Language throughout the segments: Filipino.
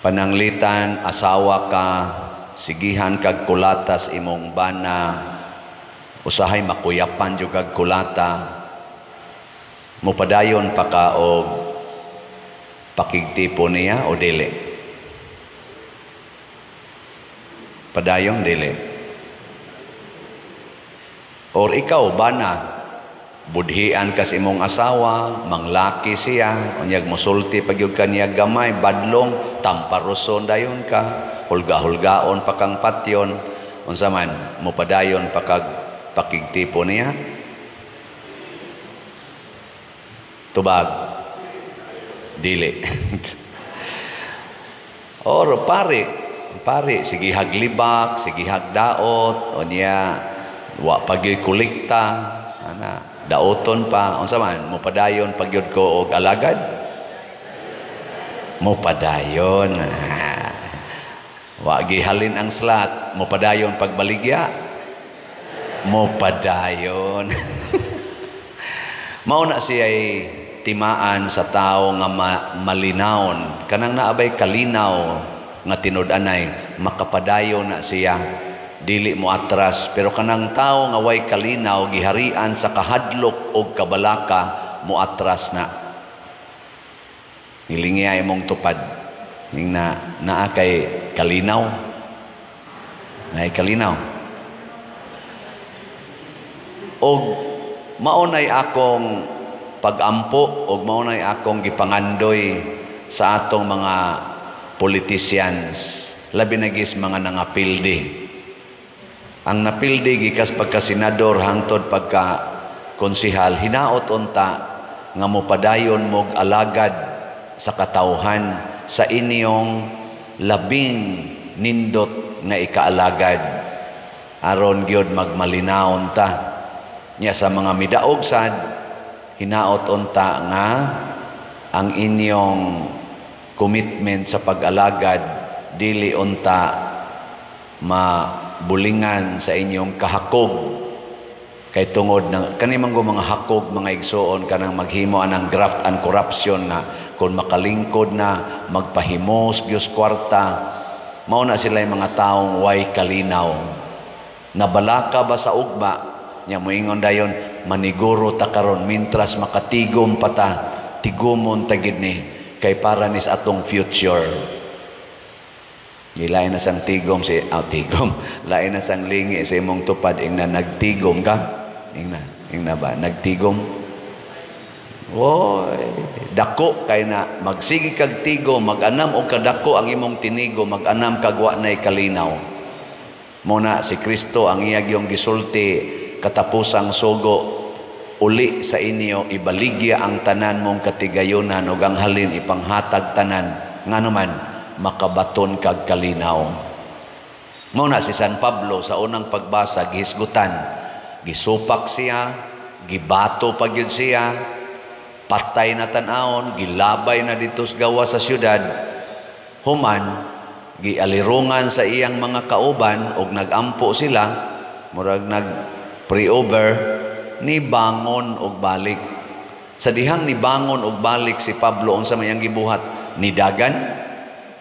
Pananglitan, asawa ka, sigihan kag kulatas imong bana, usahay makuyapan jud kag kulata, mupadayon pa ka og pakigtipo niya o dili? Padayon dili. Or ikaw bana, budhian kas imong asawa, manglaki siya, unyag musulti pagyud kaniya gamay, badlong, tamparoson dayon ka, hulga-hulgaon pa kang patyon, unsa man mupadayon pa kag pakigtipo niya? Tubag, dili. Or pare, sige haglibak, sige hagdaot, unya wa pagyoy kulikta, ana daoton pa, unsa man mupadayon pagyud ko og alagad? Mupadayon. Wa gihalin ang slat, mupadayon pagbaligya? Mupadayon. Mao na siya'y timaan sa tao nga malinawon, kanang naabay kalinaw nga tinud-anay, makapadayon na siya, dili mo atras. Pero kanang tao nga way kalinaw, giharian sa kahadlok o kabalaka, mo atras na. Hilingiya imong tupad. Ning naa kay kalinaw. Nay kalinaw. Og maunay akong pagampo, og maunay akong gipangandoy sa atong mga politicians, labi na gis mga nangapildi. Ang napildi gikas pagka senador hangtod pagka konsihal, hinaot unta nga mopadayon mog alagad sa katawhan sa inyong labing nindot nga ikaalagad, aron gyud magmalinaon ta nya sa mga midaog sad, hinaot unta nga ang inyong commitment sa pag-alagad dili unta mabulingan sa inyong kahakog, kay tungod ng kanimang mga hakog mga igsoon kanang maghimo anang graft and corruption na kung makalingkod na magpahimos Diyos kwarta, mao na sila yung mga taong way kalinaw. Nabalaka ba sa ugma nya moingon dayon, maniguro ta karon mintras makatigom pata, tigumon tagid ni kay para nis atong future. Lain na sang tigom si tigom, lain na sang lingi sa imong tupad ing na nagtigom ka, ing na ba nagtigom? Oy, dako kay na magsigi kag tigo, mag-anam og kadako ang imong tinigo, mag-anam kag wa nay kalinaw. Muna si Kristo ang iyang yung gisulti katapusang sugo, uli sa inyo ibaligya ang tanan mong katigayunan ug ang halin ipanghatag tanan nganuman makabaton kag kalinaw. Muna si San Pablo sa unang pagbasa gihisgutan, gisupak siya, gibato pagyud siya, patay na tanawon, gilabay na dito sa gawa sa syudad, human gialirungan sa iyang mga kauban og nagampo sila, murag nag pre-over, ni bangon og balik. Sa dihang ni bangon og balik si Pablo, unsa may ang gibuhat? Ni dagan?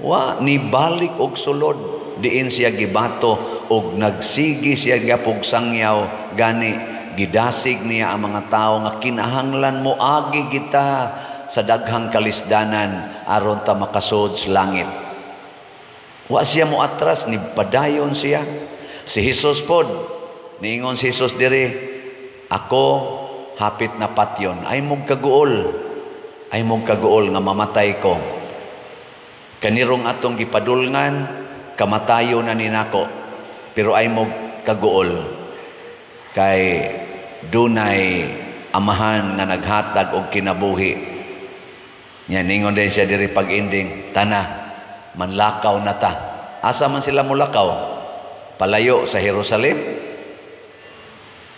Wa, ni balik og sulod. Diin siya gibato og nagsigi siya gapog sangyaw, gani gidasig niya ang mga tao nga kinahanglan mo agi kita sa daghang kalisdanan aron ta makasud sa langit. Wa siya mo atras, ni padayon siya. Si Jesus pod, niingon si Jesus diri, ako hapit na patyon, ay mong kaguol nga mamatay ko. Kanirong atong gipadulngan, kamatayo na ninako, pero ay mong kaguol. Kay dunay amahan nga naghatag og kinabuhi. Nya ningon din siya diri pag-ending, tana, manlakaw na ta. Asa man sila mulakaw? Palayo sa Jerusalem?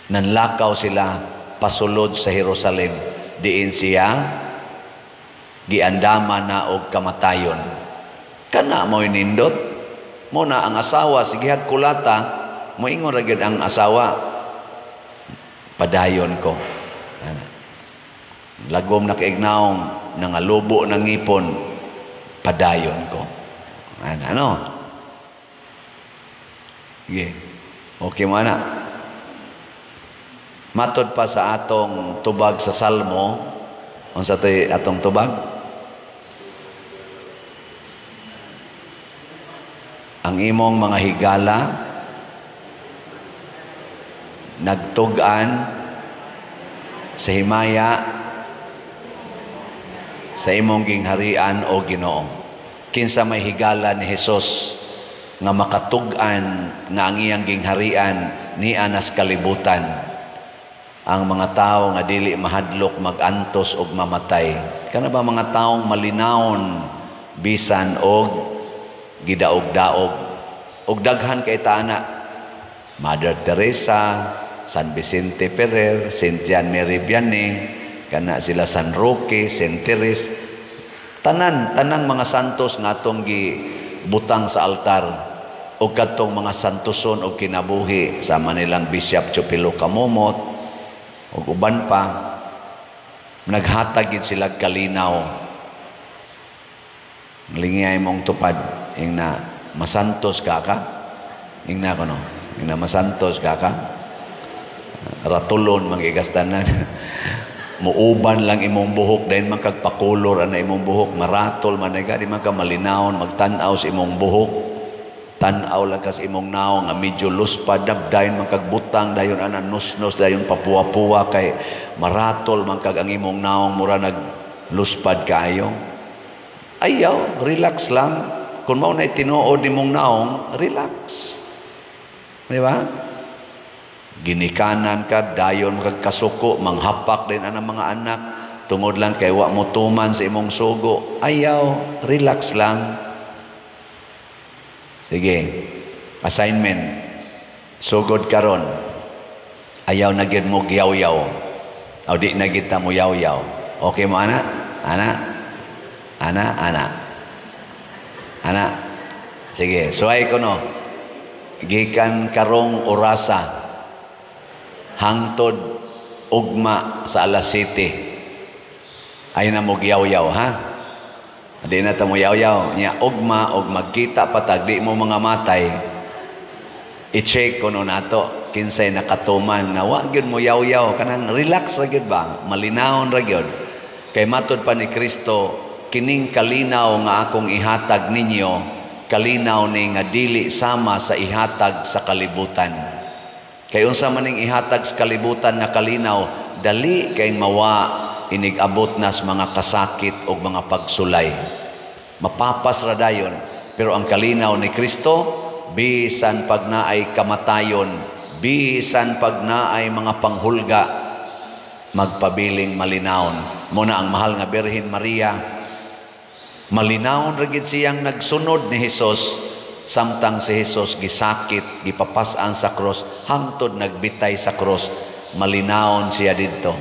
Nanlakaw sila pasulod sa Jerusalem. Diin siya giandama na og kamatayon. Kana mo'y nindot. Muna ang asawa, sige kulata, moingon ra gyud ang asawa, padayon ko. Lagom na kaignaong nangalubo ng ipon, padayon ko. Ano? Sige. Okay mo na. Matod pa sa atong tubag sa Salmo, unsa tay atong tubag? Ang imong mga higala nagtug-an sa himaya sa imong gingharian o Ginoo. Kinsa may higala ni Hesus nga makatug-an nga ang iyang gingharian niya nas kalibutan. Ang mga tao nga dili mahadlok magantos og mamatay. Kana ba mga taong malinawon bisan og gidaog-daog. Og daghan kay taana. Mother Teresa, San Vicente Ferrer, Saint John Mary Vianney, kana sila San Roque, Saint Therese, tanang mga santos nga atong gibutang sa altar o katong mga santoson o kinabuhi sa Manilang Bishop Chupilo Kamomot o uban pa, naghatag gid sila kalinaw. Lingay mong tupad ing na masantos ka, ing na kuno, ing na masantos ka, ratulon magigastanan. Muuban lang imong buhok dahil magkagpakulor ana imong buhok, maratol man di man ka malinawon, magtan-aw sa imong buhok, tan-aw lang kas imong naong nga medyo luspad dayon magkagbutang dayon ana nusnos dayon papuwa-puwa kay maratol man kag ang imong naong mura nagluspad kaayo. Ayaw, relax lang. Kung mao na tinuod imong naong, relax. Di ba? Ginikanan ka, dayon magkasuko, manghapak din ang mga anak, tungod lang kay wa mo tuman sa imong sugo. Ayaw, relax lang. Sige, assignment. Sugod karon. Ayaw na gid mo giyaw-yaw. O di na kita mo yaw-yaw. Okay mo, ana? Ana. Sige, suway ko no. Gikan karong orasa hangtod ugma sa alas 7. Ay na mo giyaw-yaw, ha? Di na ta mo yaw-yaw. Nya ugma og magkita patag di mo mga matay. I-check kuno nato kinsay nakatuman nga wa gyud mo yaw-yaw, kanang relax ra gyud ba? Malinawon ra gyud. Kay matud pa ni Kristo, kining kalinaw nga akong ihatag ninyo, kalinaw ni nga dili sama sa ihatag sa kalibutan. Kay unsa man ning ihatag sa kalibutan nga kalinaw, dali kay mawa inigabot nas mga kasakit o mga pagsulay. Mapapas ra dayon. Pero ang kalinaw ni Kristo, bisan pag naay kamatayon, bisan pag naay mga panghulga, magpabiling malinawon. Muna ang mahal nga Birhen Maria, malinawon ra gid siyang nagsunod ni Hesus, samtang si Hesus gisakit, gipapas-an sa cross, hangtod nagbitay sa cross, malinawon siya didto.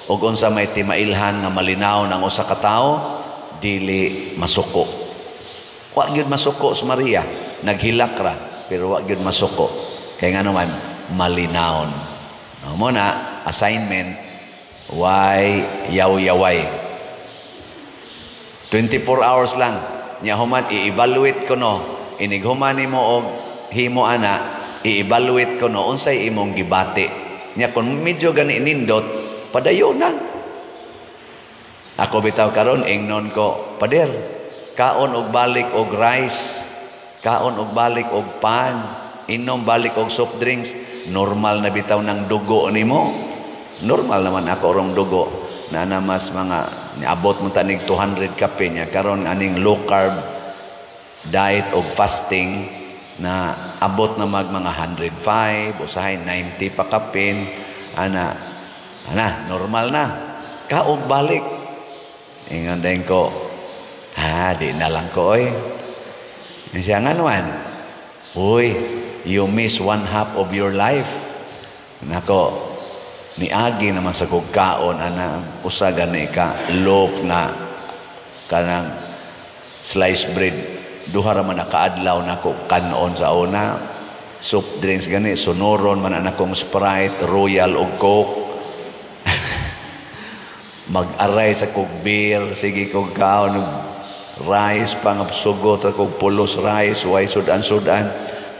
Ug unsa may timailhan nga malinawon ang usa ka tawo, dili masuko. Wa gyud masuko si Maria, naghilak ra, pero wa gyud masuko. Kay ngano man malinawon. Mo na assignment, why yaw-yaway. 24 hours lang. Nya human i-evaluate ko no. Inig human nimo og himo ana, i-evaluate ko no unsay imong gibati. Nya kun medyo gani nindot, padayon na. Ako bitaw karon ingnon ko, pader, kaon og balik og rice, kaon og balik og pan, inom balik og soft drinks, normal na bitaw ng dugo nimo. Normal naman ako rong dugo. Na namas mga niabot mo tanig 200 kape niya karon aning low carb diet og fasting na abot na mga 105 usahay 90 pa kapin ana normal na kaog balik ingon din ko di na lang ko oy siya nga naman uy you miss 1/2 of your life nako niagi naman sa kugkaon ana usa gani ka loaf na kanang sliced bread duha ra man nakaadlaw nako kanon sa una soft drinks gani sonoron man anakong Sprite, Royal ug Coke mag-aray sa kog beer sige kog kaon rice pangapsugot ako pulos rice way sudan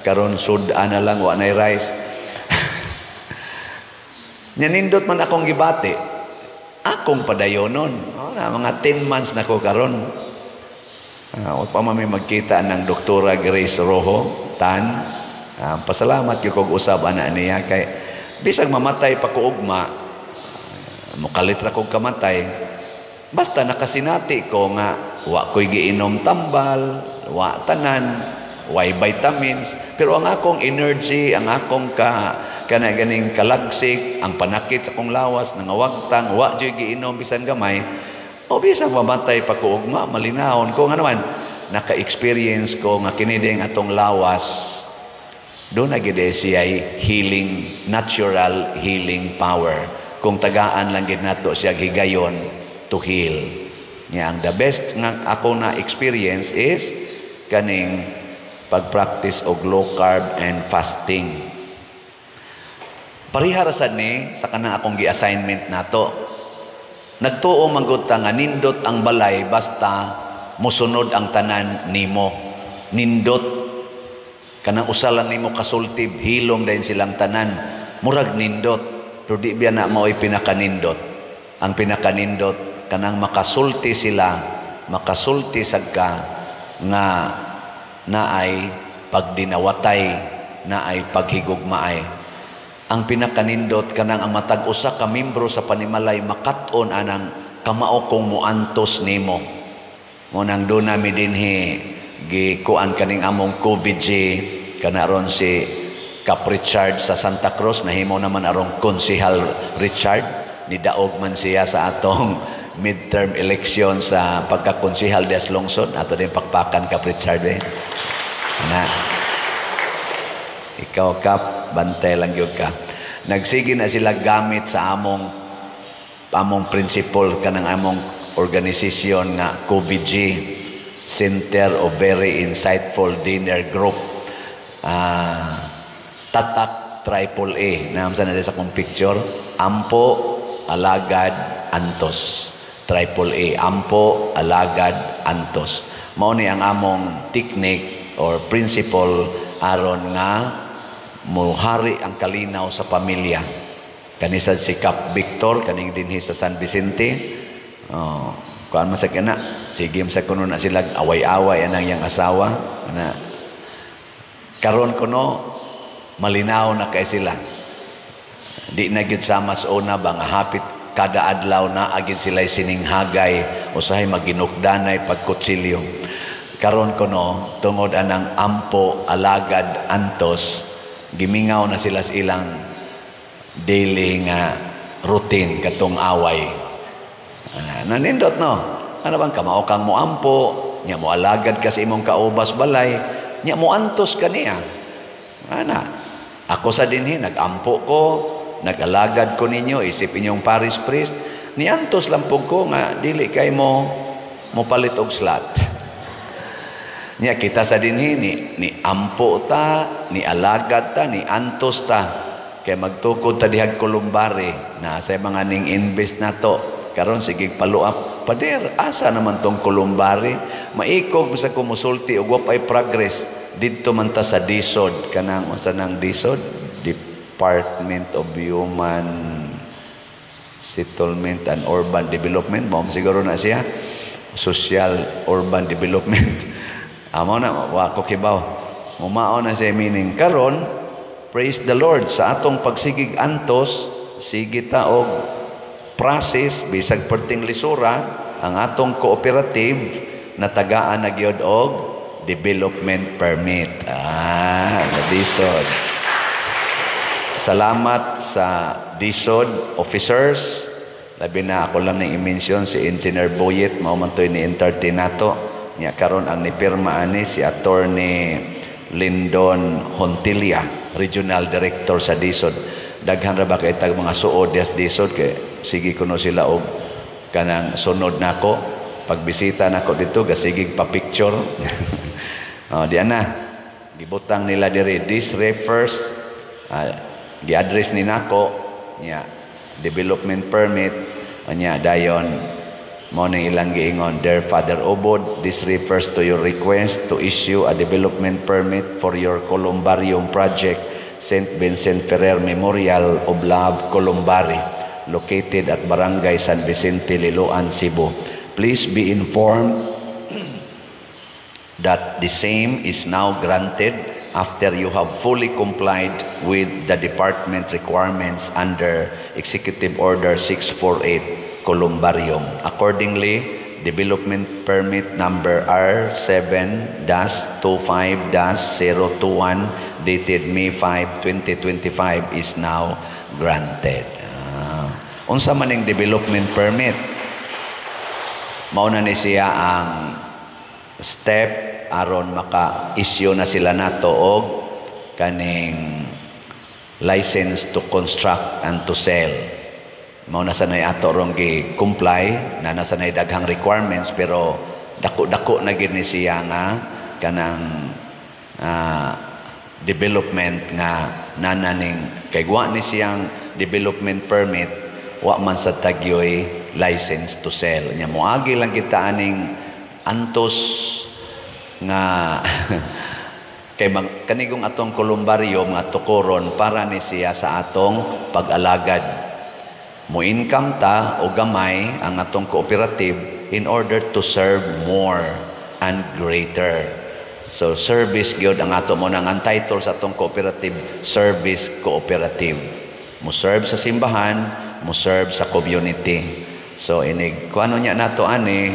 karon sudan na lang wa nay rice. Nyanindot man akong gibati akong padayonon na mga 10 months na ko karon. Huwag pa may magkita ng Doktora Grace Rojo Tan. Pasalamat yung kong usab ana niya kay bisag mamatay pa ko ugma mukalitra kong kamatay basta nakasinati ko nga wa ko'y giinom tambal, wa tanan, way vitamins, pero ang akong energy, ang akong ganing kalagsik, ang panakit sa akong lawas, nangawagtang, wa joy giinom bisan gamay, o bisan mamatay pa ko ugma, malinahon ko nga naman, naka-experience ko nga kiniding atong lawas, doon na gid siya healing, natural healing power. Kung tagaan lang gid nato siya gigayon to heal. Nya ang the best nga ako na experience is kaning pag-practice og low carb and fasting. Parihara sad ni sa kanang akong gi-assignment nato. Nagtuo manggod ta nga nindot ang balay basta mosunod ang tanan nimo. Nindot kanang usalan nimo kasultib hilom dayon silang tanan. Murag nindot pero di biya na mao'y pinakanindot. Ang pinakanindot kanang makasulti sila, makasulti sagka nga naay pagdinawatay, naay paghigugmaay. Ang pinakanindot kanang ang matag usa ka membro sa panimalay makat-on anang kamao kong muantos nimo. Mo nang do nami dinhi gikuan kaning among COVID kana ron si Cap Richard sa Santa Cruz nahimo naman arong konsehal Richard ni daog man siya sa atong midterm election sa pagkakonsihal des Lungsod ato din pakpakan Cap Richard na ikaw Cap bantay lang gyud ka nagsige na sila gamit sa among principle kanang among organisasyon nga COVID Center of Very Insightful Dinner Group Tatak AAA na sa sa akong picture Ampo Alagad Antos AAA, Ampo, Alagad, Antos. Mao ni ang among technique or principle aron nga muhari ang kalinaw sa pamilya. Kanisad si Cap Victor, kaning dinhi sa San Vicente. Kuan man sa kana, sige sa kuno na sila away-away anang yang asawa. Na karon kuno malinaw na kay sila. Di na gyud sa mas una ba nga hapit kada adlaw na agin sila'y sininghagay usahay maginukdanay pagkutsilyo. Karon kono tungod anang Ampo, Alagad, Antos, gimingaw na sila sa ilang daily nga routine katong away. Nanindot no. Ano bang kamao kang mo Ampo, nya mo alagad ka sa imong kaubas balay, nya mo Antos kaniya. Ana, ako sa dinhi nag-ampo ko, nag-alagad ko ninyo, isip inyong parish priest, niantos lang po ko nga, dili kay mo palit og slot. Niya, kita sa dinhi, ni ampo ta, ni alagad ta, ni antos ta, kay magtukod ta dihag kulumbari, na sa mga ning invest na to, karon sige paluap, pader, asa naman tong kulumbari, maikog sa kumusulti, ug wapay progress, dito man ta sa DSOD, kanang, sa nang DSOD, Department of Human Settlement and Urban Development. Mao siguro na siya Social Urban Development. Amo na wa ko kibaw. Mumao na siya meaning karon praise the Lord sa atong pagsigig antos sige ta og process bisag perting lisura ang atong cooperative na tagaan na gyud og development permit. Nadisod. Salamat sa DSOD officers. Labi na ako lang nang i-mention si Engineer Boyet, mao man toy ni entertain nato. Nya karon ang nipirma ani si Attorney Lindon Hontilia, Regional Director sa DSOD. Daghan ra ba kay tag mga suod des DSOD kay sige kuno sila og kanang sunod nako pagbisita nako dito gasigig pa picture. Diyan na. Gibutang nila diri this refers gi-address ni nako nya development permit nya dayon Mo ning ilang giingon, Dear Father Obod, this refers to your request to issue a development permit for your columbarium project, St. Vincent Ferrer Memorial of Love Columbari, located at Barangay San Vicente, Liloan, Cebu. Please be informed that the same is now granted after you have fully complied with the department requirements under Executive Order 648 Columbarium. Accordingly, development permit number R7-25-021 dated May 5, 2025 is now granted. Unsa man ning development permit? Mao na ni siya ang step aron maka-issue na sila nato og kaning license to construct and to sell. Mao na sanay ato rong gi-comply na nasanay daghang requirements, pero dako-dako na gid ni siya nga kanang development nga nananing kay wa ni siyang development permit, wa man sa tagyoy license to sell. Nya moagi lang kita aning antos nga kay kanigong atong columbarium nga tukoron para ni siya sa atong pag-alagad. Mo-income ta o gamay ang atong cooperative in order to serve more and greater. So service gyud ang ato mo nang ang title sa atong cooperative, service cooperative. Mo serve sa simbahan, mo serve sa community. So inig kuano nya nato ani,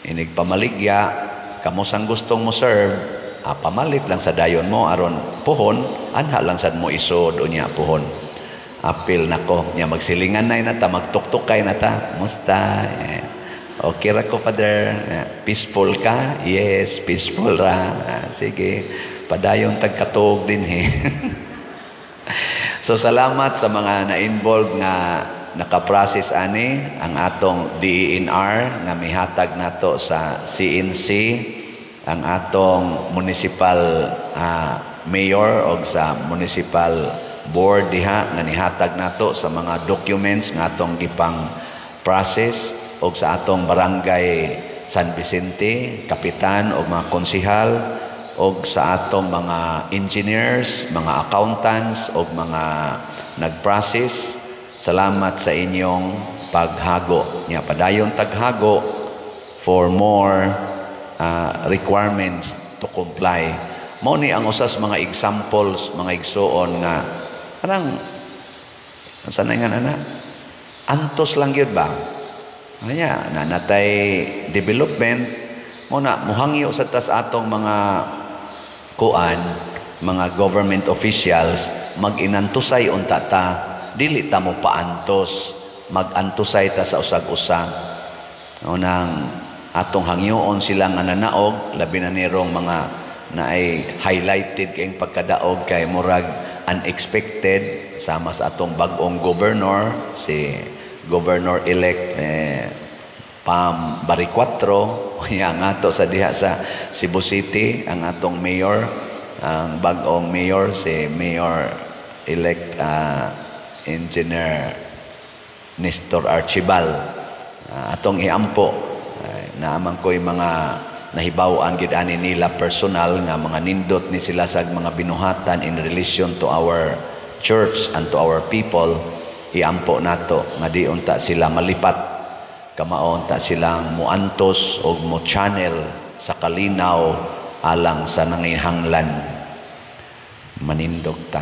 inig pamaligya, kamo sang gustong mo serve, pamalit lang sa dayon mo aron puhon, anha lang sad mo isod unya puhon. Apil nako nya magsilingan na ta, magtuktukay na ta. Musta? Okay ra ko, Father. Peaceful ka? Yes, peaceful ra. Sige, padayon tagkatog din So salamat sa mga na-involve nga nakaprocess ani ang atong DENR nga mihatag nato sa CNC, ang atong municipal mayor o sa municipal board diha nga nihatag nato sa mga documents nga atong gipang process o sa atong barangay San Vicente, kapitan o mga konsihal o sa atong mga engineers, mga accountants o mga nag-process. Salamat sa inyong paghago. Nya padayon taghago for more requirements to comply. Mao ni ang usas mga examples, mga igsuon nga parang sanay nga na antos lang yun ba? Kanya na natay development mo na muhangyo sa tas atong mga kuan, mga government officials mag-inantusay unta ta, dili ta mo paantos, mag-antusay ta sa usag-usag. Nang atong hangyoon sila nga nanaog, labi na nirong mga na ay highlighted kayong pagkadaog kay murag unexpected sama sa atong bag-ong governor, si Governor-elect Pam Baricuatro, yang ato sa diha sa Cebu City, ang atong mayor, ang bag-ong mayor, si Mayor-elect Engineer Nestor Archibal. Atong iampo, naaman ko'y mga nahibawan gid ani nila personal nga mga nindot ni sila sa mga binuhatan in relation to our church and to our people. Iampo nato nga di unta sila malipat, kamaon ta silang muantos o mo channel sa kalinaw alang sa nangihanglan. Manindog ta.